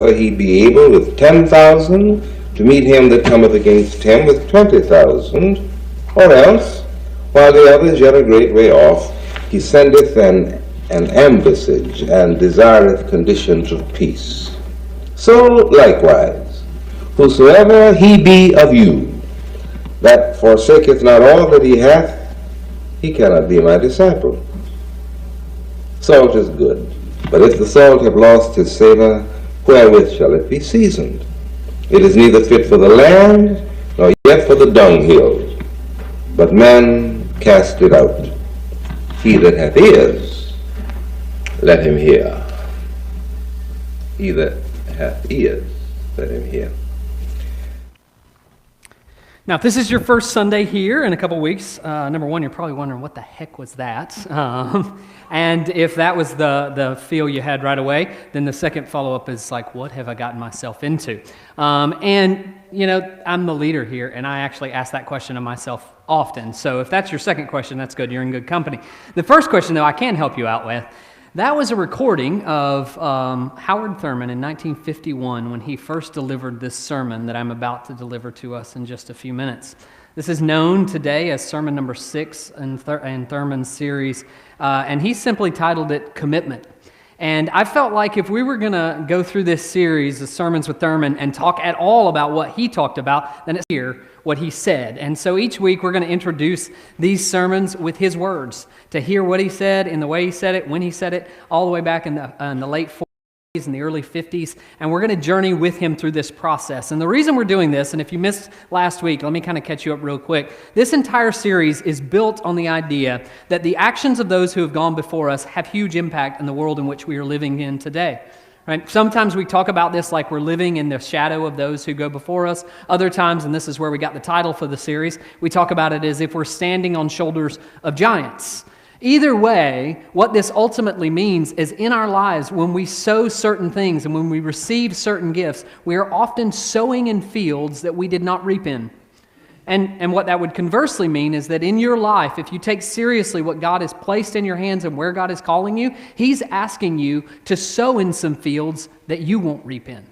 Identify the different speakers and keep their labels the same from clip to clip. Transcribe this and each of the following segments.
Speaker 1: he be able with 10,000 to meet him that cometh against him with 20,000, or else, while the other is yet a great way off, he sendeth an ambassage and desireth conditions of peace. So likewise, whosoever he be of you that forsaketh not all that he hath, he cannot be my disciple. Salt is good, but if the salt have lost his savor, wherewith shall it be seasoned? It is neither fit for the land, nor yet for the dunghill, but men cast it out. He that hath ears, let him hear. He that hath ears, let him hear.
Speaker 2: Now, if this is your first Sunday here in a couple weeks, number one, you're probably wondering, what the heck was that? And if that was the feel you had right away, then the second follow-up is like, what have I gotten myself into? And, you know, I'm the leader here, and I actually ask that question of myself often. So if that's your second question, that's good. You're in good company. The first question, though, I can help you out with. That was a recording of Howard Thurman in 1951 when he first delivered this sermon that I'm about to deliver to us in just a few minutes. This is known today as sermon number 6 in Thurman's series, and he simply titled it Commitment. And I felt like if we were going to go through this series of sermons with Thurman and talk at all about what he talked about, then it's here what he said. And so each week we're going to introduce these sermons with his words, to hear what he said in the way he said it, when he said it, all the way back in the late 40s and the early 50s. And we're going to journey with him through this process. And the reason we're doing this, and if you missed last week, let me kind of catch you up real quick. This entire series is built on the idea that the actions of those who have gone before us have huge impact in the world in which we are living in today. Right? Sometimes we talk about this like we're living in the shadow of those who go before us. Other times, and this is where we got the title for the series, we talk about it as if we're standing on shoulders of giants. Either way, what this ultimately means is in our lives, when we sow certain things and when we receive certain gifts, we are often sowing in fields that we did not reap in. And what that would conversely mean is that in your life, if you take seriously what God has placed in your hands and where God is calling you, He's asking you to sow in some fields that you won't reap in.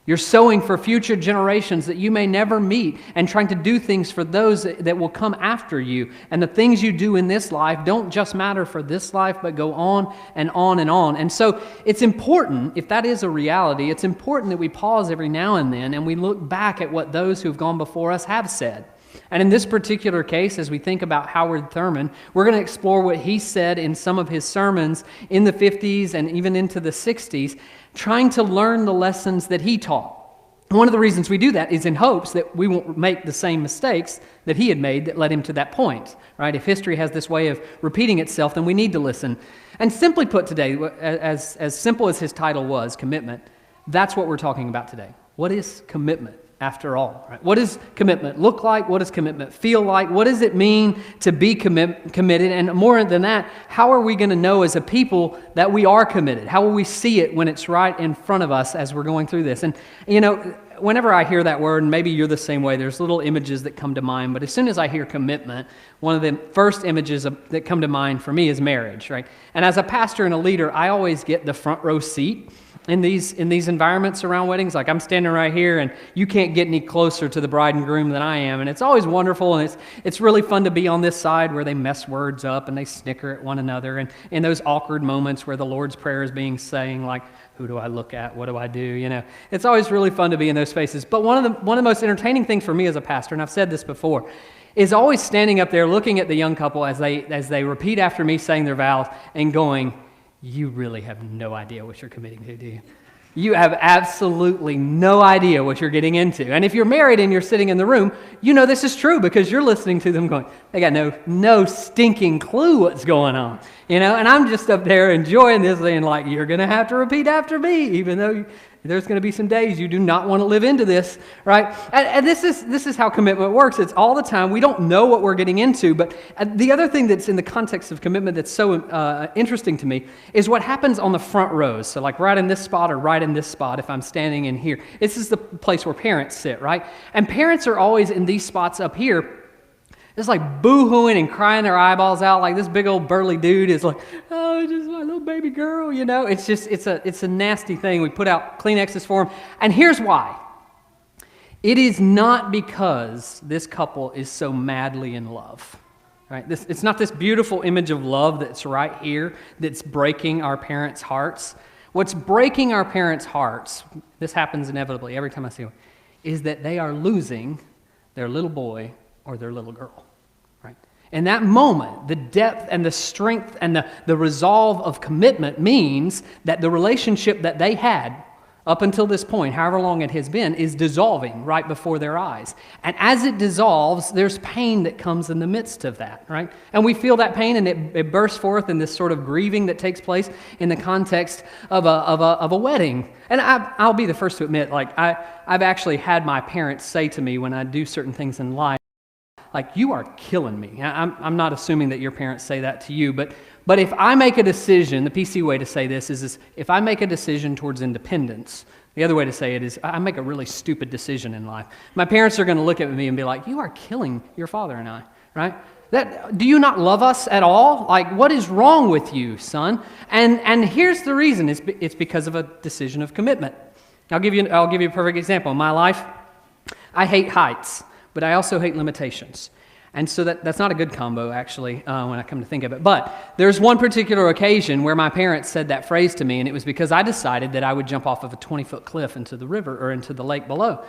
Speaker 2: You're sowing for future generations that you may never meet and trying to do things for those that will come after you. And the things you do in this life don't just matter for this life, but go on and on and on. And so it's important, if that is a reality, it's important that we pause every now and then and we look back at what those who have gone before us have said. And in this particular case, as we think about Howard Thurman, we're going to explore what he said in some of his sermons in the 50s and even into the 60s, trying to learn the lessons that he taught. One of the reasons we do that is in hopes that we won't make the same mistakes that he had made that led him to that point, right? If history has this way of repeating itself, then we need to listen. And simply put today, as simple as his title was, commitment, that's what we're talking about today. What is commitment? After all, right? What does commitment look like? What does commitment feel like? What does it mean to be committed? And more than that, how are we going to know as a people that we are committed? How will we see it when it's right in front of us as we're going through this? And, you know, whenever I hear that word, and maybe you're the same way, there's little images that come to mind, but as soon as I hear commitment, one of the first images that come to mind for me is marriage, right? And as a pastor and a leader, I always get the front row seat in these environments around weddings. Like I'm standing right here and you can't get any closer to the bride and groom than I am. And it's always wonderful, and it's really fun to be on this side where they mess words up and they snicker at one another, and in those awkward moments where the Lord's Prayer is being saying, like, who do I look at? What do I do? You know, it's always really fun to be in those spaces. But one of the most entertaining things for me as a pastor, and I've said this before, is always standing up there looking at the young couple as they repeat after me saying their vows and going, you really have no idea what you're committing to, do you? You have absolutely no idea what you're getting into. And if you're married and you're sitting in the room, you know this is true because you're listening to them going, they got no stinking clue what's going on. You know, and I'm just up there enjoying this and like, you're going to have to repeat after me, even though there's going to be some days you do not want to live into this, right? And this is how commitment works. It's all the time. We don't know what we're getting into, but the other thing that's in the context of commitment that's so interesting to me is what happens on the front rows. So like right in this spot or right in this spot if I'm standing in here. This is the place where parents sit, right? And parents are always in these spots up here just like boo-hooing and crying their eyeballs out, like this big old burly dude is like, oh, oh, just my little baby girl, you know. It's a nasty thing. We put out Kleenexes for them. And here's why. It is not because this couple is so madly in love. Right? It's not this beautiful image of love that's right here that's breaking our parents' hearts. What's breaking our parents' hearts, this happens inevitably every time I see one, is that they are losing their little boy or their little girl. Right? In that moment, the depth and the strength and the resolve of commitment means that the relationship that they had up until this point, however long it has been, is dissolving right before their eyes. And as it dissolves, there's pain that comes in the midst of that, right? And we feel that pain, and it bursts forth in this sort of grieving that takes place in the context of a wedding. And I'll be the first to admit, like, I've actually had my parents say to me when I do certain things in life, like, you are killing me. I'm not assuming that your parents say that to you, but if I make a decision, the PC way to say this is if I make a decision towards independence, the other way to say it is I make a really stupid decision in life. My parents are going to look at me and be like, you are killing your father and I, right? Do you not love us at all? Like, what is wrong with you, son? And here's the reason. It's because of a decision of commitment. I'll give you a perfect example. In my life, I hate heights, but I also hate limitations. And so that's not a good combo, actually, when I come to think of it. But there's one particular occasion where my parents said that phrase to me, and it was because I decided that I would jump off of a 20-foot cliff into the river or into the lake below.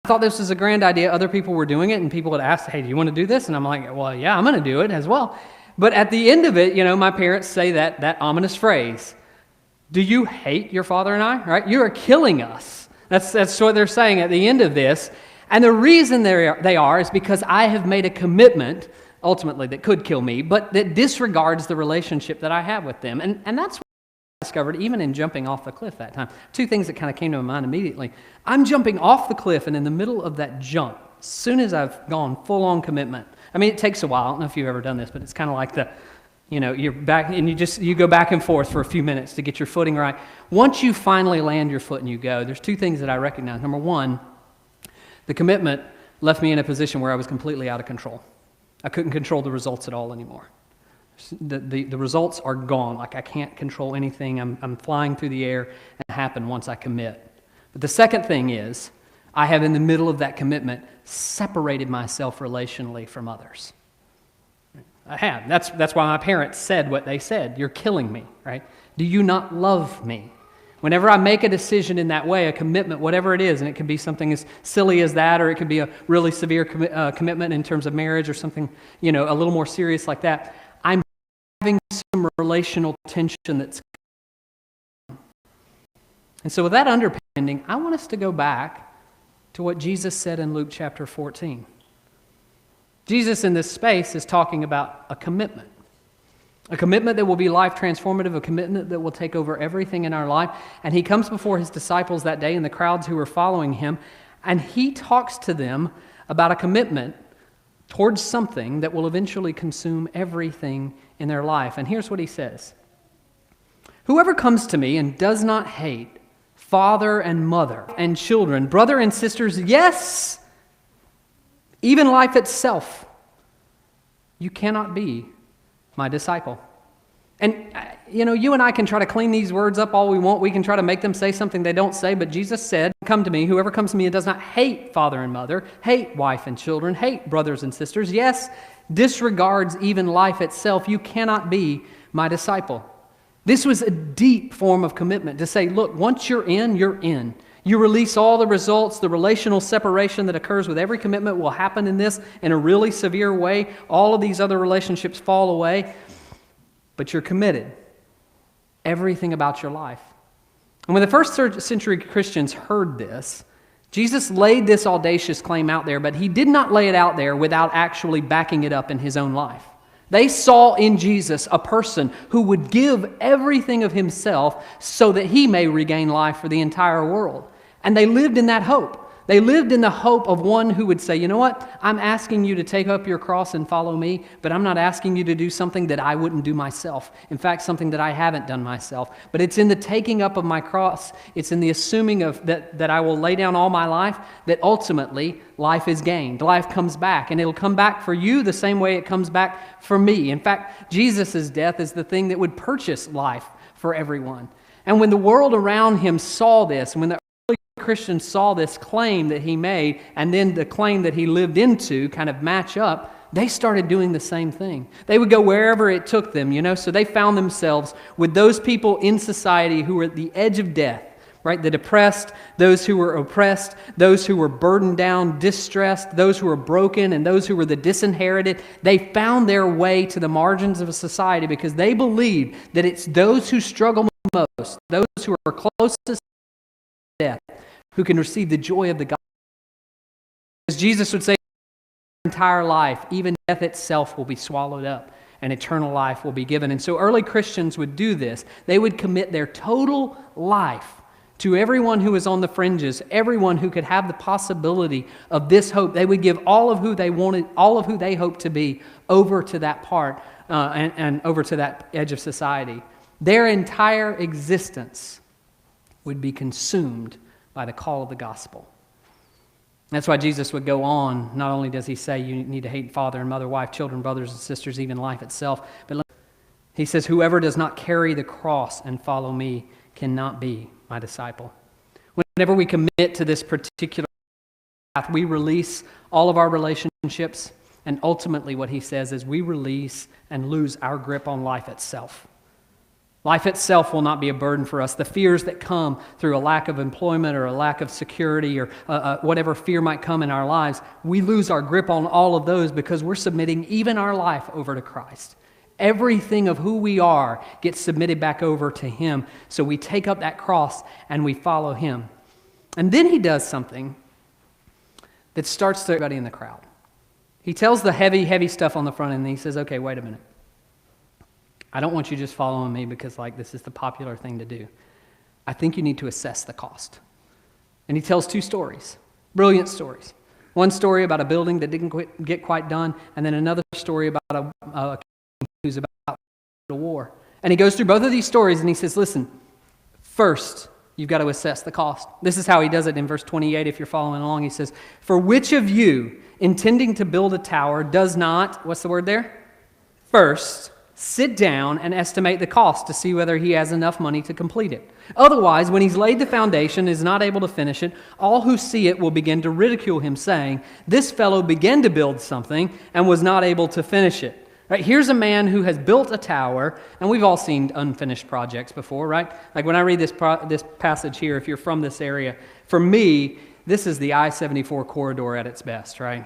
Speaker 2: I thought this was a grand idea. Other people were doing it, and people would ask, hey, do you want to do this? And I'm like, well, yeah, I'm going to do it as well. But at the end of it, you know, my parents say that ominous phrase, do you hate your father and I? Right? You are killing us. That's what they're saying at the end of this. And the reason they are is because I have made a commitment, ultimately, that could kill me, but that disregards the relationship that I have with them. And that's what I discovered even in jumping off the cliff that time. Two things that kind of came to my mind immediately. I'm jumping off the cliff, and in the middle of that jump, as soon as I've gone full-on commitment, I mean, it takes a while. I don't know if you've ever done this, but it's kind of like you're back, and you go back and forth for a few minutes to get your footing right. Once you finally land your foot and you go, there's two things that I recognize. Number one, the commitment left me in a position where I was completely out of control. I couldn't control the results at all anymore. The results are gone. Like, I can't control anything. I'm flying through the air, and it happened once I commit. But the second thing is, I have in the middle of that commitment separated myself relationally from others. I have. That's why my parents said what they said. You're killing me, right? Do you not love me? Whenever I make a decision in that way, a commitment, whatever it is, and it can be something as silly as that, or it could be a really severe commitment in terms of marriage or something, you know, a little more serious like that, I'm having some relational tension that's. And so with that underpinning, I want us to go back to what Jesus said in Luke chapter 14. Jesus in this space is talking about a commitment. A commitment that will be life transformative, a commitment that will take over everything in our life. And he comes before his disciples that day and the crowds who were following him, and he talks to them about a commitment towards something that will eventually consume everything in their life. And here's what he says. Whoever comes to me and does not hate father and mother and children, brother and sisters, yes, even life itself, you cannot be my disciple. And, you know, you and I can try to clean these words up all we want. We can try to make them say something they don't say, but Jesus said, come to me, whoever comes to me and does not hate father and mother, hate wife and children, hate brothers and sisters, yes, disregards even life itself, you cannot be my disciple. This was a deep form of commitment to say, look, once you're in, you're in. You release all the results, the relational separation that occurs with every commitment will happen in this in a really severe way. All of these other relationships fall away, but you're committed. Everything about your life. And when the first century Christians heard this, Jesus laid this audacious claim out there, but he did not lay it out there without actually backing it up in his own life. They saw in Jesus a person who would give everything of himself so that he may regain life for the entire world. And they lived in that hope. They lived in the hope of one who would say, you know what, I'm asking you to take up your cross and follow me, but I'm not asking you to do something that I wouldn't do myself. In fact, something that I haven't done myself. But it's in the taking up of my cross, it's in the assuming of that I will lay down all my life, that ultimately life is gained. Life comes back, and it'll come back for you the same way it comes back for me. In fact, Jesus' death is the thing that would purchase life for everyone. And when the world around him saw this, and when the Christians saw this claim that he made and then the claim that he lived into kind of match up, they started doing the same thing. They would go wherever it took them, so they found themselves with those people in society who were at the edge of death, right? The depressed, those who were oppressed, those who were burdened down, distressed, those who were broken, and those who were the disinherited. They found their way to the margins of a society because they believed that it's those who struggle most, those who are closest to death, who can receive the joy of the gospel. As Jesus would say, entire life, even death itself will be swallowed up and eternal life will be given. And so early Christians would do this. They would commit their total life to everyone who was on the fringes, everyone who could have the possibility of this hope. They would give all of who they wanted, all of who they hoped to be, over to that part and over to that edge of society. Their entire existence would be consumed by the call of the gospel. That's why Jesus would go on. Not only does he say you need to hate father and mother, wife, children, brothers and sisters, even life itself, but he says, whoever does not carry the cross and follow me cannot be my disciple. Whenever we commit to this particular path, we release all of our relationships, and ultimately what he says is we release and lose our grip on life itself. Life itself will not be a burden for us. The fears that come through a lack of employment or a lack of security or whatever fear might come in our lives, we lose our grip on all of those because we're submitting even our life over to Christ. Everything of who we are gets submitted back over to him. So we take up that cross and we follow him. And then he does something that starts to everybody in the crowd. He tells the heavy stuff on the front end and he says, okay, wait a minute. I don't want you just following me because this is the popular thing to do. I think you need to assess the cost. And he tells two stories, brilliant stories. One story about a building that didn't get quite done, and then another story about a king who's about to war. And he goes through both of these stories and he says, listen, first, you've got to assess the cost. This is how he does it in verse 28 if you're following along. He says, for which of you, intending to build a tower, does not, what's the word there? First, sit down and estimate the cost to see whether he has enough money to complete it. Otherwise, when he's laid the foundation and is not able to finish it, all who see it will begin to ridicule him, saying, this fellow began to build something and was not able to finish it. Right? Here's a man who has built a tower, and we've all seen unfinished projects before, right? Like when I read this passage here, if you're from this area, for me, this is the I-74 corridor at its best, right?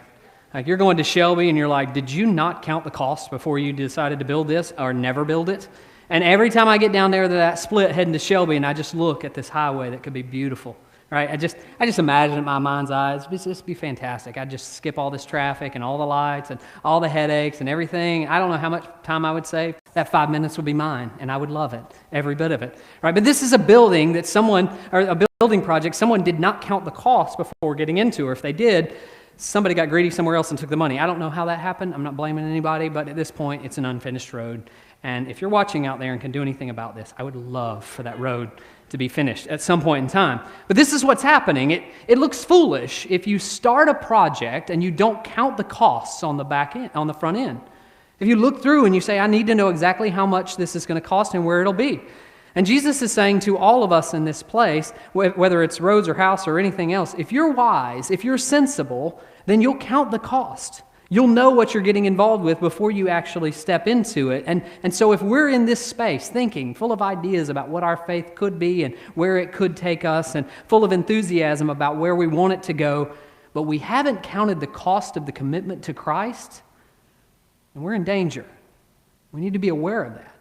Speaker 2: Like you're going to Shelby and you're like, did you not count the cost before you decided to build this or never build it? And every time I get down there to that split heading to Shelby and I just look at this highway that could be beautiful, right? I just imagine in my mind's eyes, it'd be fantastic. I'd just skip all this traffic and all the lights and all the headaches and everything. I don't know how much time I would save. That 5 minutes would be mine and I would love it, every bit of it, right? But this is a building that a building project, someone did not count the cost before getting into, or if they did, somebody got greedy somewhere else and took the money. I don't know how that happened. I'm not blaming anybody, but at this point, it's an unfinished road. And if you're watching out there and can do anything about this, I would love for that road to be finished at some point in time. But this is what's happening. It looks foolish if you start a project and you don't count the costs on the back end, on the front end. If you look through and you say, I need to know exactly how much this is going to cost and where it'll be. And Jesus is saying to all of us in this place, whether it's roads or house or anything else, if you're wise, if you're sensible, then you'll count the cost. You'll know what you're getting involved with before you actually step into it. And so if we're in this space thinking, full of ideas about what our faith could be and where it could take us, and full of enthusiasm about where we want it to go, but we haven't counted the cost of the commitment to Christ, then we're in danger. We need to be aware of that.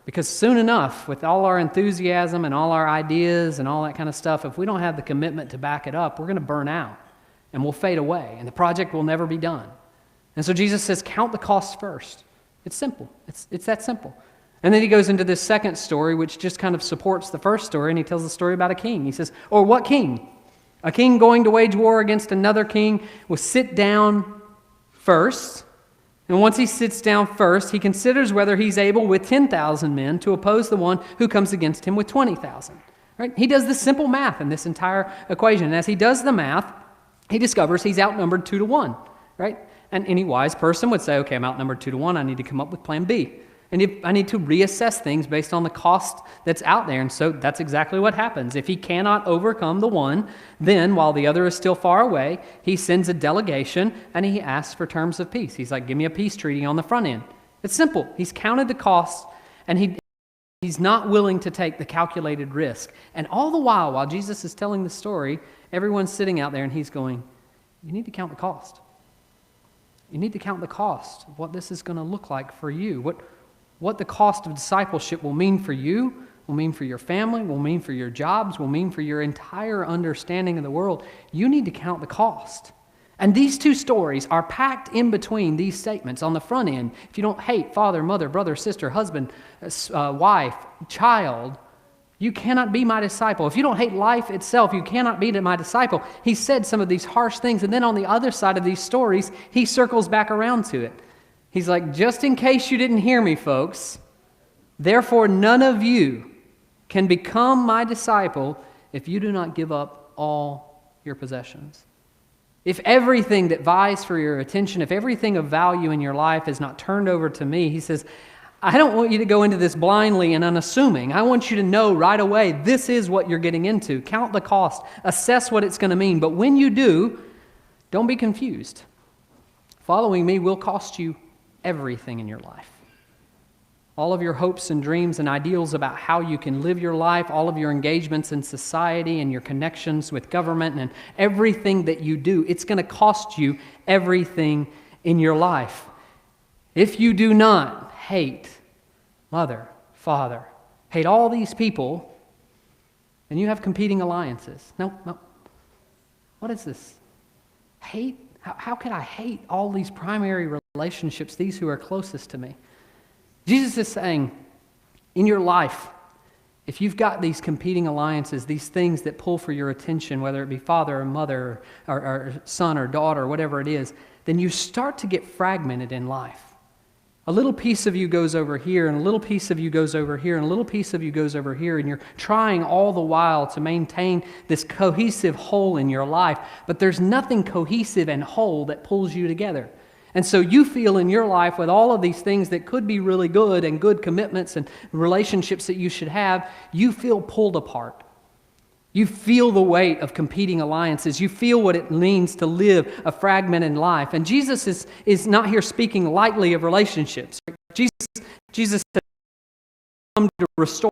Speaker 2: Because soon enough, with all our enthusiasm and all our ideas and all that kind of stuff, if we don't have the commitment to back it up, we're going to burn out and we'll fade away and the project will never be done. And so Jesus says, count the costs first. It's simple. It's that simple. And then he goes into this second story, which just kind of supports the first story, and he tells the story about a king. He says, or what king? A king going to wage war against another king will sit down first. And once he sits down first, he considers whether he's able with 10,000 men to oppose the one who comes against him with 20,000. Right? He does the simple math in this entire equation. And as he does the math, he discovers he's outnumbered 2-1. Right? And any wise person would say, okay, I'm outnumbered 2-1. I need to come up with plan B. And if I need to reassess things based on the cost that's out there. And so that's exactly what happens. If he cannot overcome the one, then while the other is still far away, he sends a delegation and he asks for terms of peace. He's like, give me a peace treaty on the front end. It's simple. He's counted the cost and he's not willing to take the calculated risk. And all the while Jesus is telling the story, everyone's sitting out there and he's going, you need to count the cost. You need to count the cost of what this is going to look like for you. What the cost of discipleship will mean for you, will mean for your family, will mean for your jobs, will mean for your entire understanding of the world. You need to count the cost. And these two stories are packed in between these statements. On the front end, if you don't hate father, mother, brother, sister, husband, wife, child, you cannot be my disciple. If you don't hate life itself, you cannot be my disciple. He said some of these harsh things, and then on the other side of these stories, he circles back around to it. He's like, just in case you didn't hear me, folks, therefore none of you can become my disciple if you do not give up all your possessions. If everything that vies for your attention, if everything of value in your life is not turned over to me, he says, I don't want you to go into this blindly and unassuming. I want you to know right away, this is what you're getting into. Count the cost, assess what it's going to mean. But when you do, don't be confused. Following me will cost you everything in your life. All of your hopes and dreams and ideals about how you can live your life, all of your engagements in society and your connections with government and everything that you do, it's going to cost you everything in your life. If you do not hate mother, father, hate all these people, then you have competing alliances. No. What is this? Hate? How could I hate all these primary relationships, these who are closest to me? Jesus is saying, in your life, if you've got these competing alliances, these things that pull for your attention, whether it be father or mother or son or daughter, or whatever it is, then you start to get fragmented in life. A little piece of you goes over here, and a little piece of you goes over here, and a little piece of you goes over here, and you're trying all the while to maintain this cohesive whole in your life, but there's nothing cohesive and whole that pulls you together. And so you feel in your life with all of these things that could be really good and good commitments and relationships that you should have, you feel pulled apart. You feel the weight of competing alliances. You feel what it means to live a fragmented life. And Jesus is not here speaking lightly of relationships. Jesus has come to restore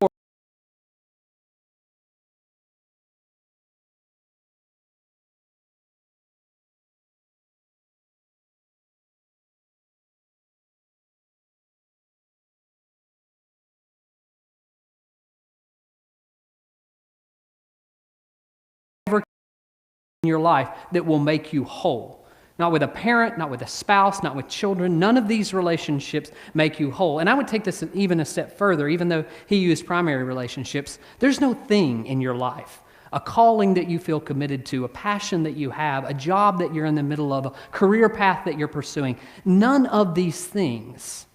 Speaker 2: in your life that will make you whole. Not with a parent, not with a spouse, not with children. None of these relationships make you whole. And I would take this even a step further, even though he used primary relationships. There's no thing in your life, a calling that you feel committed to, a passion that you have, a job that you're in the middle of, a career path that you're pursuing. None of these things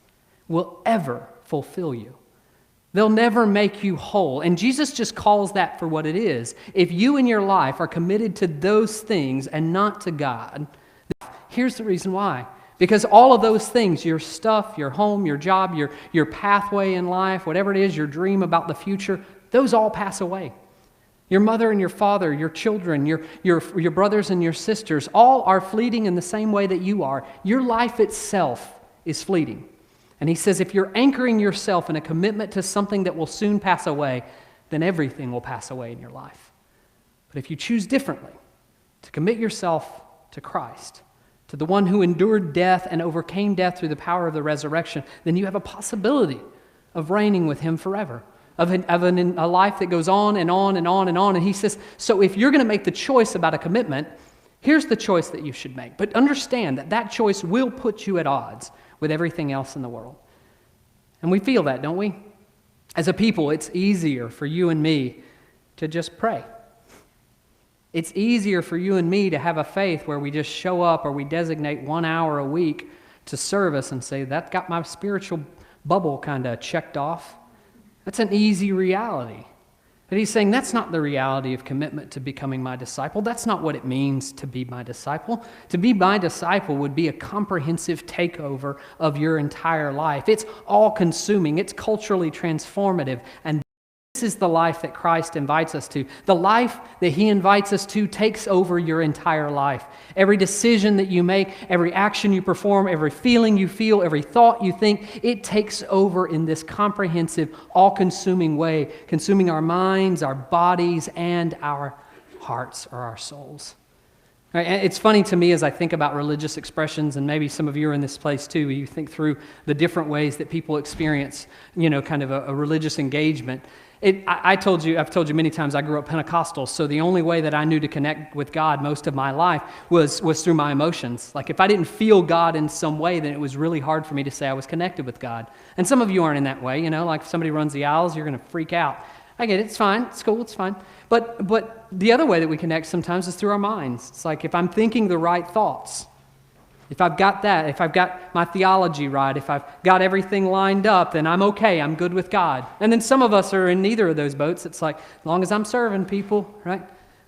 Speaker 2: will ever fulfill you. They'll never make you whole. And Jesus just calls that for what it is. If you in your life are committed to those things and not to God, here's the reason why. Because all of those things, your stuff, your home, your job, your pathway in life, whatever it is, your dream about the future, those all pass away. Your mother and your father, your children, your brothers and your sisters, all are fleeting in the same way that you are. Your life itself is fleeting. And he says, if you're anchoring yourself in a commitment to something that will soon pass away, then everything will pass away in your life. But if you choose differently, to commit yourself to Christ, to the one who endured death and overcame death through the power of the resurrection, then you have a possibility of reigning with him forever, of a life that goes on and on and on and on. And he says, so if you're going to make the choice about a commitment, here's the choice that you should make. But understand that that choice will put you at odds with everything else in the world. And we feel that, don't we? As a people, it's easier for you and me to just pray. It's easier for you and me to have a faith where we just show up or we designate 1 hour a week to service and say, that got my spiritual bubble kind of checked off. That's an easy reality. But he's saying that's not the reality of commitment to becoming my disciple. That's not what it means to be my disciple. To be my disciple would be a comprehensive takeover of your entire life. It's all-consuming. It's culturally transformative. And this is the life that Christ invites us to. The life that he invites us to takes over your entire life. Every decision that you make, every action you perform, every feeling you feel, every thought you think, it takes over in this comprehensive, all-consuming way, consuming our minds, our bodies, and our hearts or our souls. Right? And it's funny to me as I think about religious expressions, and maybe some of you are in this place too, you think through the different ways that people experience, kind of a religious engagement. I've told you many times, I grew up Pentecostal, so the only way that I knew to connect with God most of my life was through my emotions. Like if I didn't feel God in some way, then it was really hard for me to say I was connected with God. And some of you aren't in that way, like if somebody runs the aisles, you're going to freak out. I get it, it's fine, it's cool, it's fine. But the other way that we connect sometimes is through our minds. It's like if I'm thinking the right thoughts, if I've got that, if I've got my theology right, if I've got everything lined up, then I'm okay, I'm good with God. And then some of us are in neither of those boats. It's like, as long as I'm serving people, right?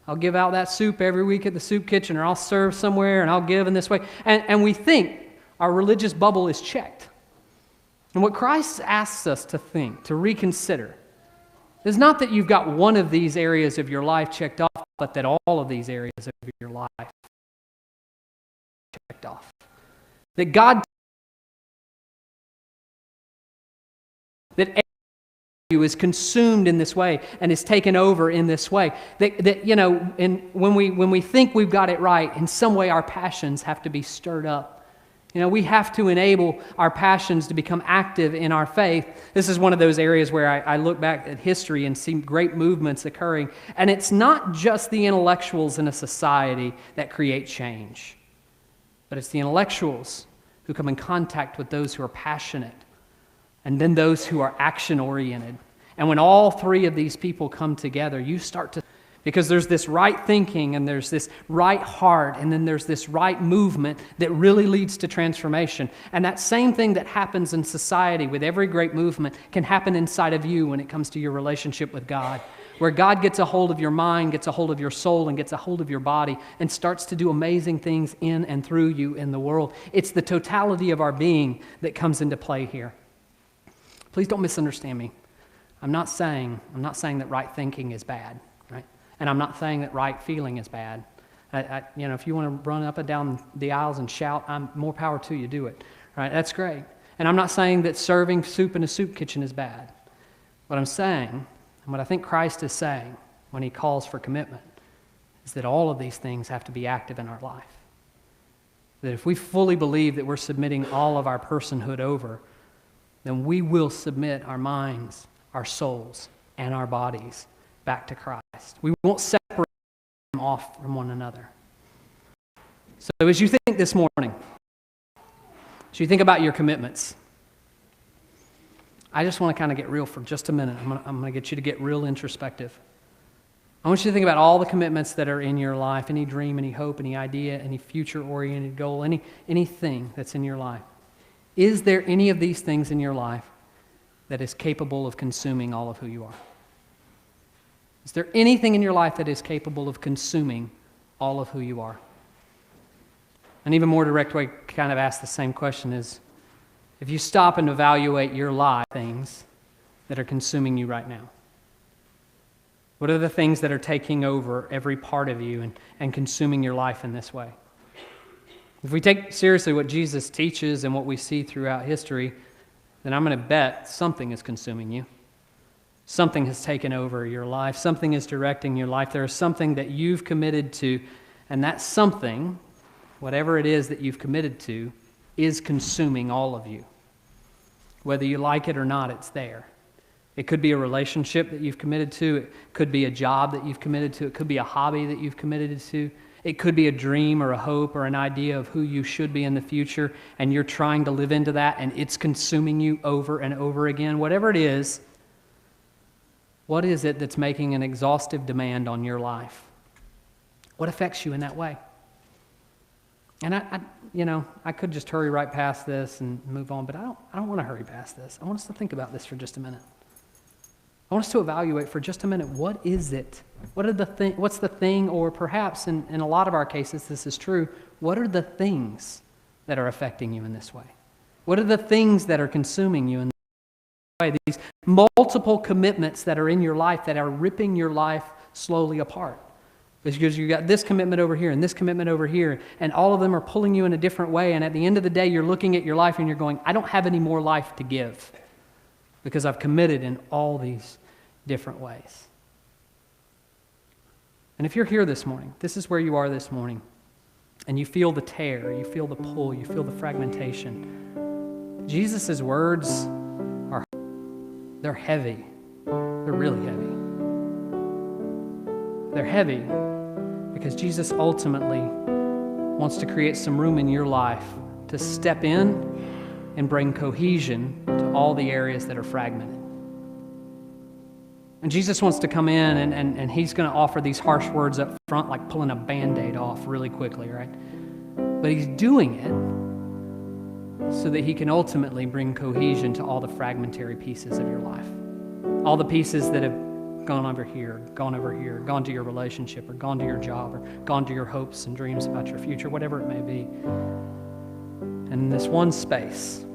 Speaker 2: I'll give out that soup every week at the soup kitchen, or I'll serve somewhere, and I'll give in this way. And we think our religious bubble is checked. And what Christ asks us to think, to reconsider, is not that you've got one of these areas of your life checked off, but that all of these areas of your life checked off. That God, that you is consumed in this way and is taken over in this way. And when we think we've got it right, in some way our passions have to be stirred up. We have to enable our passions to become active in our faith. This is one of those areas where I look back at history and see great movements occurring. And it's not just the intellectuals in a society that create change, but it's the intellectuals who come in contact with those who are passionate, and then those who are action-oriented. And when all three of these people come together, you start to, because there's this right thinking, and there's this right heart, and then there's this right movement that really leads to transformation. And that same thing that happens in society with every great movement can happen inside of you when it comes to your relationship with God, where God gets a hold of your mind, gets a hold of your soul, and gets a hold of your body, and starts to do amazing things in and through you in the world. It's the totality of our being that comes into play here. Please don't misunderstand me. I'm not saying that right thinking is bad, right? And I'm not saying that right feeling is bad. If you want to run up and down the aisles and shout, I'm more power to you, do it. Right? That's great. And I'm not saying that serving soup in a soup kitchen is bad. What I'm saying, and what I think Christ is saying when he calls for commitment, is that all of these things have to be active in our life. That if we fully believe that we're submitting all of our personhood over, then we will submit our minds, our souls, and our bodies back to Christ. We won't separate them off from one another. So as you think this morning, as you think about your commitments, I just want to kind of get real for just a minute. I'm going to get you to get real introspective. I want you to think about all the commitments that are in your life, any dream, any hope, any idea, any future-oriented goal, anything that's in your life. Is there any of these things in your life that is capable of consuming all of who you are? Is there anything in your life that is capable of consuming all of who you are? An even more direct way to kind of ask the same question is, if you stop and evaluate your life, things that are consuming you right now. What are the things that are taking over every part of you and consuming your life in this way? If we take seriously what Jesus teaches and what we see throughout history, then I'm going to bet something is consuming you. Something has taken over your life. Something is directing your life. There is something that you've committed to, and that something, whatever it is that you've committed to, is consuming all of you. Whether you like it or not, it's there. It could be a relationship that you've committed to. It could be a job that you've committed to. It could be a hobby that you've committed to. It could be a dream or a hope or an idea of who you should be in the future, and you're trying to live into that, and it's consuming you over and over again. Whatever it is, what is it that's making an exhaustive demand on your life? What affects you in that way? And I could just hurry right past this and move on, but I don't want to hurry past this. I want us to think about this for just a minute. I want us to evaluate for just a minute, what is it? What's the thing, or perhaps in a lot of our cases this is true, what are the things that are affecting you in this way? What are the things that are consuming you in this way? These multiple commitments that are in your life that are ripping your life slowly apart. Because you've got this commitment over here and this commitment over here, and all of them are pulling you in a different way, and at the end of the day, you're looking at your life and you're going, I don't have any more life to give because I've committed in all these different ways. And if you're here this morning, this is where you are this morning, and you feel the tear, you feel the pull, you feel the fragmentation, Jesus' words they're heavy. They're really heavy. They're heavy because Jesus ultimately wants to create some room in your life to step in and bring cohesion to all the areas that are fragmented. And Jesus wants to come in and he's going to offer these harsh words up front, like pulling a Band-Aid off really quickly, right? But he's doing it so that he can ultimately bring cohesion to all the fragmentary pieces of your life. All the pieces that have gone over here, gone to your relationship, or gone to your job, or gone to your hopes and dreams about your future, whatever it may be. And in this one space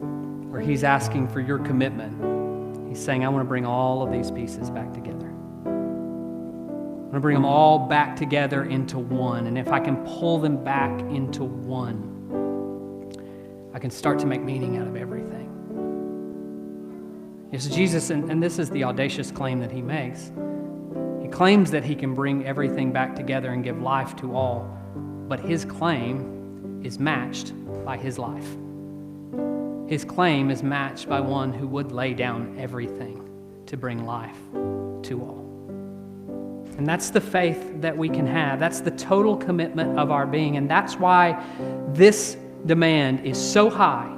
Speaker 2: where he's asking for your commitment, he's saying, I want to bring all of these pieces back together. I want to bring them all back together into one. And if I can pull them back into one, I can start to make meaning out of everything. Yes, Jesus, and this is the audacious claim that he makes. He claims that he can bring everything back together and give life to all, but his claim is matched by his life. His claim is matched by one who would lay down everything to bring life to all. And that's the faith that we can have. That's the total commitment of our being, and that's why this demand is so high.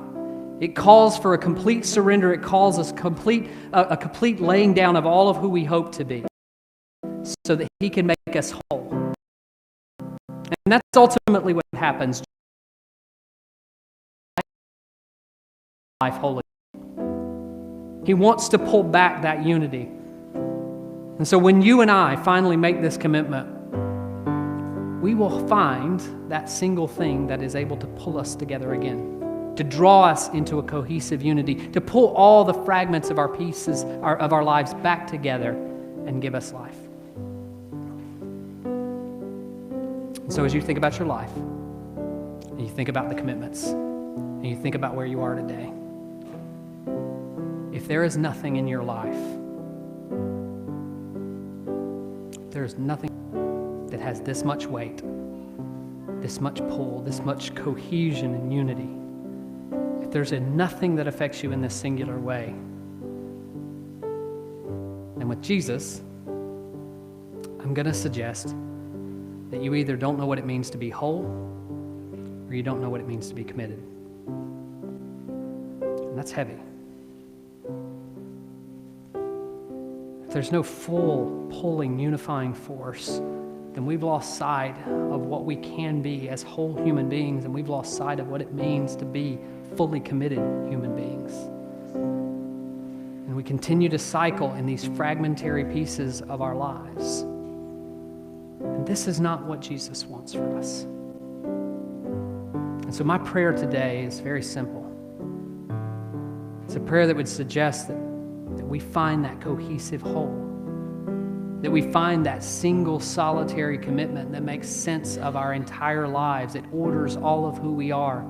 Speaker 2: It calls for a complete surrender. It calls us a complete laying down of all of who we hope to be so that he can make us whole. And that's ultimately what happens. Life wholly. He wants to pull back that unity. And so when you and I finally make this commitment, we will find that single thing that is able to pull us together again, to draw us into a cohesive unity, to pull all the fragments of our pieces of our lives back together and give us life. And so as you think about your life, and you think about the commitments, and you think about where you are today, if there is nothing in your life, there is nothing that has this much weight, this much pull, this much cohesion and unity, if there's nothing that affects you in this singular way, then with Jesus, I'm going to suggest that you either don't know what it means to be whole or you don't know what it means to be committed. And that's heavy. If there's no full, pulling, unifying force, then we've lost sight of what we can be as whole human beings, and we've lost sight of what it means to be fully committed human beings. And we continue to cycle in these fragmentary pieces of our lives. And this is not what Jesus wants for us. And so my prayer today is very simple. It's a prayer that would suggest that we find that cohesive whole, that we find that single solitary commitment that makes sense of our entire lives. It orders all of who we are.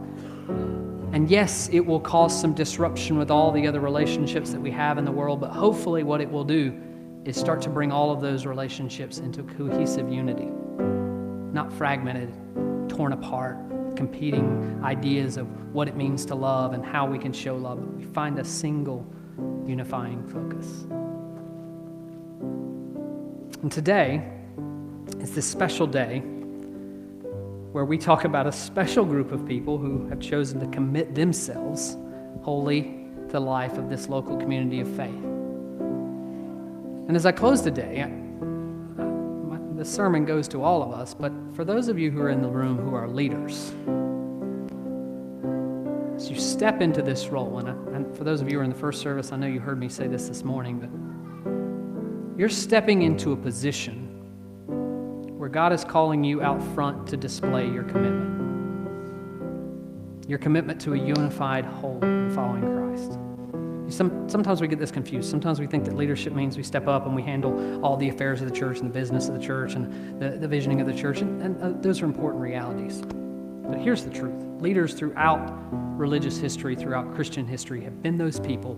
Speaker 2: And yes, it will cause some disruption with all the other relationships that we have in the world, but hopefully what it will do is start to bring all of those relationships into cohesive unity, not fragmented, torn apart, competing ideas of what it means to love and how we can show love. But we find a single unifying focus. And today is this special day where we talk about a special group of people who have chosen to commit themselves wholly to the life of this local community of faith. And as I close today, this sermon goes to all of us, but for those of you who are in the room who are leaders, as you step into this role, and for those of you who are in the first service, I know you heard me say this morning, but you're stepping into a position where God is calling you out front to display your commitment to a unified whole in following Christ. Sometimes we get this confused. Sometimes we think that leadership means we step up and we handle all the affairs of the church and the business of the church and the visioning of the church, and those are important realities. But here's the truth. Leaders throughout religious history, throughout Christian history, have been those people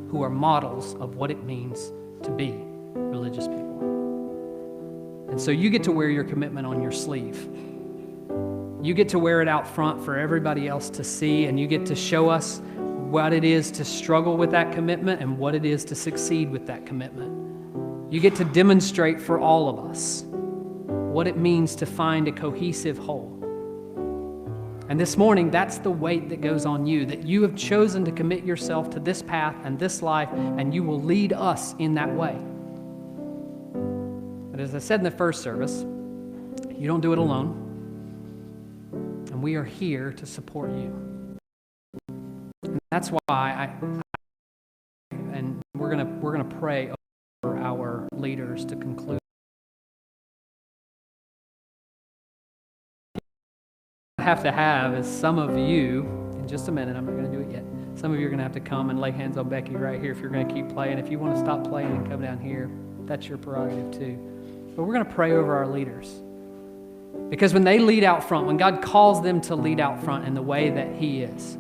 Speaker 2: who are models of what it means to be religious people. And so you get to wear your commitment on your sleeve. You get to wear it out front for everybody else to see, and you get to show us what it is to struggle with that commitment and what it is to succeed with that commitment. You get to demonstrate for all of us what it means to find a cohesive whole. And this morning, that's the weight that goes on you, that you have chosen to commit yourself to this path and this life, and you will lead us in that way. But as I said in the first service, you don't do it alone. And we are here to support you. And that's why we're gonna pray over our leaders to conclude. What I have to have is some of you, in just a minute, I'm not going to do it yet. Some of you are going to have to come and lay hands on Becky right here if you're going to keep playing. If you want to stop playing and come down here, that's your prerogative too. But we're going to pray over our leaders. Because when they lead out front, when God calls them to lead out front in the way that He is,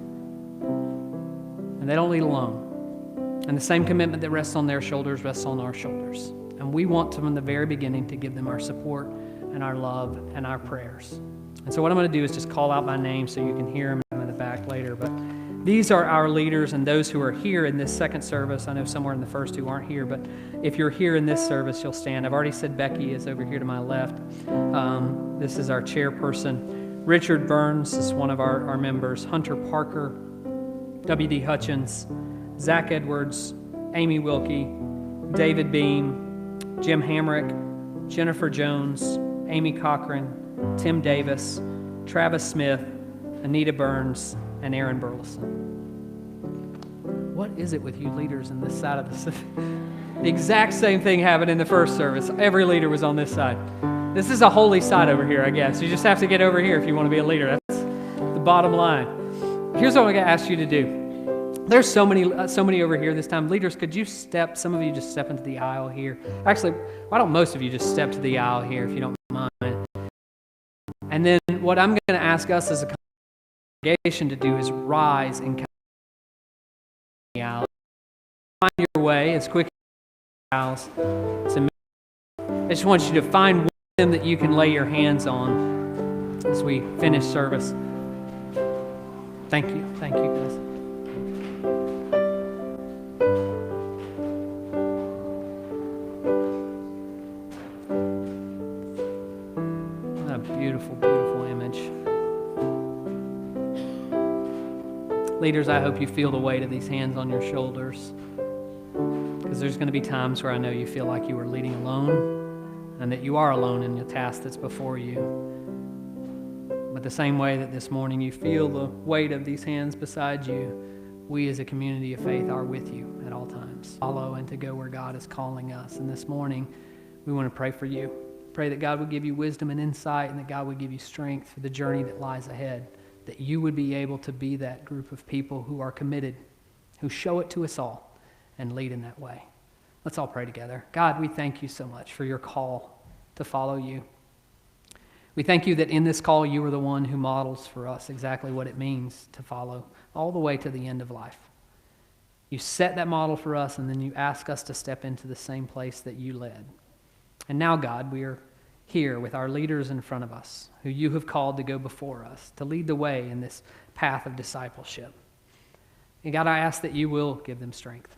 Speaker 2: and they don't lead alone, and the same commitment that rests on their shoulders rests on our shoulders. And we want to, from the very beginning, to give them our support and our love and our prayers. And so what I'm going to do is just call out by name so you can hear them in the back later. But these are our leaders and those who are here in this second service. I know somewhere in the first who aren't here, but if you're here in this service, you'll stand. I've already said Becky is over here to my left. This is our chairperson. Richard Burns is one of our members. Hunter Parker, W.D. Hutchins, Zach Edwards, Amy Wilkie, David Beam, Jim Hamrick, Jennifer Jones, Amy Cochran, Tim Davis, Travis Smith, Anita Burns, and Aaron Burleson. What is it with you leaders in this side of the city? The exact same thing happened in the first service. Every leader was on this side. This is a holy side over here, I guess. You just have to get over here if you want to be a leader. That's the bottom line. Here's what I'm going to ask you to do. There's so many over here this time. Leaders, could you some of you just step into the aisle here? Actually, why don't most of you just step to the aisle here if you don't mind? And then what I'm going to ask us as a congregation to do is rise and come the aisle. Find your way as quick as aisles. I just want you to find one of them that you can lay your hands on as we finish service. Thank you. Thank you, guys. Beautiful, beautiful image. Leaders, I hope you feel the weight of these hands on your shoulders, because there's going to be times where I know you feel like you are leading alone and that you are alone in the task that's before you. But the same way that this morning you feel the weight of these hands beside you, we as a community of faith are with you at all times. Follow and to go where God is calling us. And this morning, we want to pray for you. Pray that God would give you wisdom and insight, and that God would give you strength for the journey that lies ahead, that you would be able to be that group of people who are committed, who show it to us all, and lead in that way. Let's all pray together. God, we thank you so much for your call to follow you. We thank you that in this call, you are the one who models for us exactly what it means to follow all the way to the end of life. You set that model for us, and then you ask us to step into the same place that you led. And now, God, we are here with our leaders in front of us, who you have called to go before us, to lead the way in this path of discipleship. And God, I ask that you will give them strength.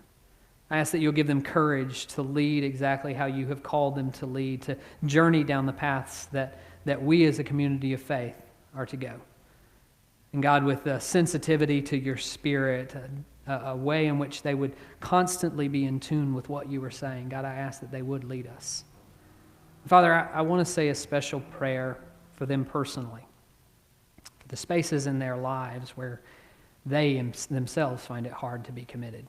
Speaker 2: I ask that you'll give them courage to lead exactly how you have called them to lead, to journey down the paths that we as a community of faith are to go. And God, with a sensitivity to your spirit, a way in which they would constantly be in tune with what you were saying, God, I ask that they would lead us. Father, I want to say a special prayer for them personally, for the spaces in their lives where they themselves find it hard to be committed.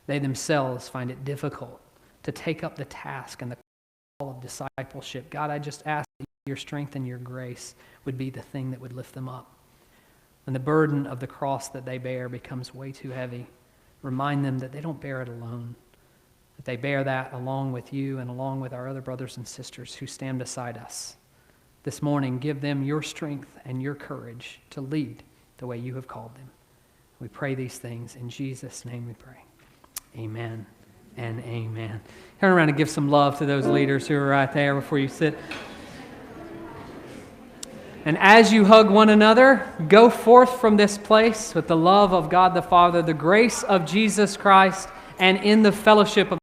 Speaker 2: They themselves find it difficult to take up the task and the call of discipleship. God, I just ask that your strength and your grace would be the thing that would lift them up. When the burden of the cross that they bear becomes way too heavy, remind them that they don't bear it alone, that they bear that along with you and along with our other brothers and sisters who stand beside us. This morning, give them your strength and your courage to lead the way you have called them. We pray these things in Jesus' name we pray. Amen and amen. Turn around and give some love to those leaders who are right there before you sit. And as you hug one another, go forth from this place with the love of God the Father, the grace of Jesus Christ, and in the fellowship of